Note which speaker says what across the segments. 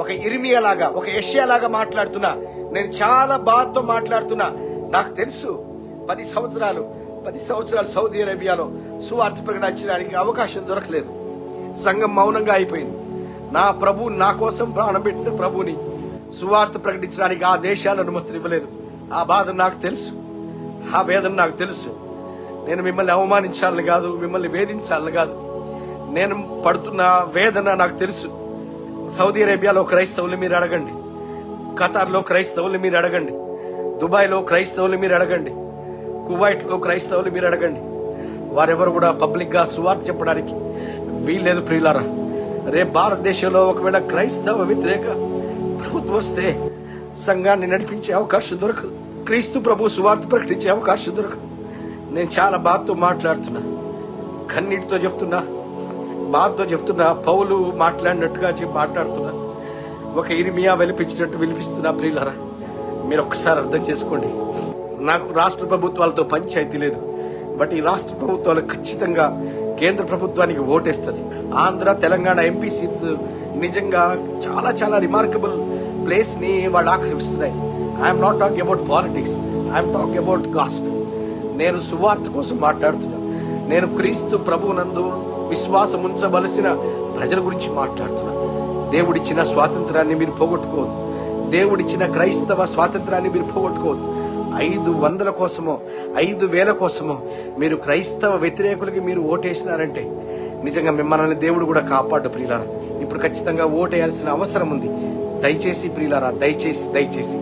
Speaker 1: ఒక ఇర్మియా లాగా, ఒక యెషయా లాగా మాట్లాడుతున్నా. నేను చాలా బాధతో మాట్లాడుతున్నా. నాకు తెలుసు 10 సంవత్సరాలు సౌదీ అరేబియాలో సువార్త ప్రకటించడానికి అవకాశం దొరకలేదు. సంఘం మౌనంగా అయిపోయింది. నా ప్రభు నా కోసం ప్రాణం పెట్టిన ప్రభుని సువార్త ప్రకటించడానికి ఆ దేశాలు అనుమతి ఇవ్వలేదు. ఆ బాధ నాకు తెలుసు, ఆ వేదన నాకు తెలుసు. నేను మిమ్మల్ని అవమానించాలని కాదు, మిమ్మల్ని వేధించాలని కాదు. నేను పడుతున్న వేదన నాకు తెలుసు. సౌదీ అరేబియాలో క్రైస్తవులు మీరు అడగండి, ఖతార్లో క్రైస్తవులు మీరు అడగండి, దుబాయ్లో క్రైస్తవులు మీరు అడగండి, కువైట్లో క్రైస్తవులు మీరు అడగండి. వారెవరు కూడా పబ్లిక్ గా సువార్త చెప్పడానికి వీల్లేదు ప్రియులారా. రేపు భారతదేశంలో ఒకవేళ క్రైస్తవ వ్యతిరేక ప్రభుత్వం వస్తే సంఘాన్ని నడిపించే అవకాశం దొరకదు. క్రీస్తు ప్రభు సువార్త ప్రకటించే అవకాశం దొరకదు. నేను చాలా బాధతో మాట్లాడుతున్నా, కన్నీటితో చెప్తున్నా, బాధతో చెప్తున్నా. పౌలు మాట్లాడినట్టుగా మాట్లాడుతున్నా. ఒక ఇర్మియా విలిపించినట్టు విలిపిస్తున్నా. ప్రియులారా, మీరు ఒక్కసారి అర్థం చేసుకోండి. నాకు రాష్ట్ర ప్రభుత్వాలతో పంచాయతీ లేదు. బట్ ఈ రాష్ట్ర ప్రభుత్వాలు ఖచ్చితంగా కేంద్ర ప్రభుత్వానికి ఓటేస్తుంది. ఆంధ్ర తెలంగాణ ఎంపీ సీట్స్ నిజంగా చాలా చాలా రిమార్కబుల్ ప్లేస్ ని వాళ్ళు ఆక్రమిస్తున్నాయి. I'm not talking about politics, I'm talking about gospel. నేను సువార్త కోసం మాట్లాడుతున్నా. నేను క్రీస్తు ప్రభువునందు విశ్వాసం ఉంచవలసిన ప్రజల గురించి మాట్లాడుతున్నా. దేవుడిచ్చిన స్వాతంత్రాన్ని మీరు పోగొట్టుకోవద్దు. దేవుడిచ్చిన క్రైస్తవ స్వాతంత్రాన్ని మీరు పోగొట్టుకోవద్దు. 500 కోసమో 5000 కోసమో మీరు క్రైస్తవ వ్యతిరేకులకి మీరు ఓటేసినారంటే నిజంగా మిమ్మల్ని దేవుడు కూడా కాపాడు ప్రియులారా. ఇప్పుడు ఖచ్చితంగా ఓటేయాల్సిన అవసరం ఉంది. దయచేసి ప్రియులారా, దయచేసి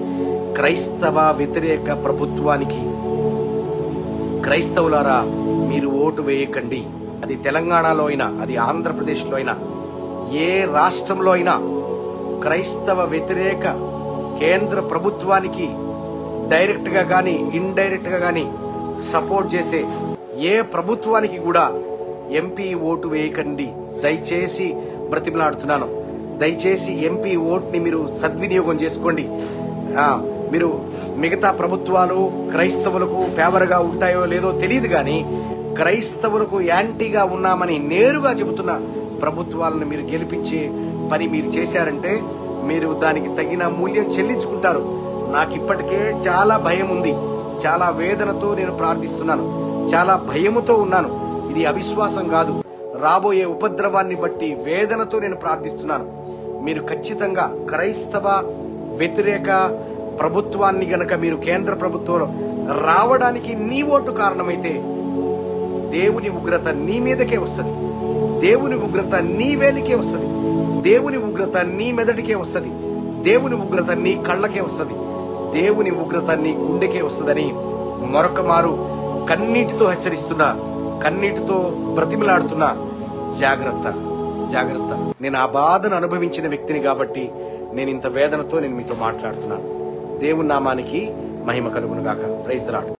Speaker 1: క్రైస్తవ వ్యతిరేక ప్రభుత్వానికి క్రైస్తవులారా మీరు ఓటు వేయకండి. అది తెలంగాణలో అయినా, అది ఆంధ్రప్రదేశ్లో అయినా, ఏ రాష్ట్రంలో అయినా క్రైస్తవ వ్యతిరేక కేంద్ర ప్రభుత్వానికి డైరెక్ట్ గా గాని ఇండైరెక్ట్ గా గాని సపోర్ట్ చేసే ఏ ప్రభుత్వానికి కూడా ఎంపీ ఓటు వేయకండి. దయచేసి బ్రతిమలాడుతున్నాను. దయచేసి ఎంపీ ఓటుని మీరు సద్వినియోగం చేసుకోండి. మీరు మిగతా ప్రభుత్వాలు క్రైస్తవులకు ఫేవర్ గా ఉంటాయో లేదో తెలియదు, కానీ క్రైస్తవులకు యాంటీగా ఉన్నామని నేరుగా చెబుతున్న ప్రభుత్వాలను మీరు గెలిపించే పని మీరు చేశారంటే మీరు దానికి తగిన మూల్యం చెల్లించుకుంటారు. నాకు ఇప్పటికే చాలా భయం ఉంది. చాలా వేదనతో నేను ప్రార్థిస్తున్నాను. చాలా భయముతో ఉన్నాను. ఇది అవిశ్వాసం కాదు, రాబోయే ఉపద్రవాన్ని బట్టి వేదనతో నేను ప్రార్థిస్తున్నాను. మీరు ఖచ్చితంగా క్రైస్తవ వ్యతిరేక ప్రభుత్వాన్ని గనక మీరు కేంద్ర ప్రభుత్వంలో రావడానికి నీ ఓటు కారణమైతే దేవుని ఉగ్రత నీ మీదకే వస్తుంది. దేవుని ఉగ్రత నీ వేలికే వస్తుంది. దేవుని ఉగ్రత నీ మెదడికే వస్తుంది. దేవుని ఉగ్రత నీ కళ్ళకే వస్తుంది. దేవుని ఉగ్రత నీ గుండెకే వస్తుందని మరొక మారు కన్నీటితో హెచ్చరిస్తున్నా, కన్నీటితో బ్రతిమలాడుతున్నా. జాగ్రత్త. నేను ఆ బాధను అనుభవించిన వ్యక్తిని కాబట్టి నేను ఇంత వేదనతో నేను మీతో మాట్లాడుతున్నాను. దేవుని నామానికి మహిమ కలుగును గాక. Praise the lord.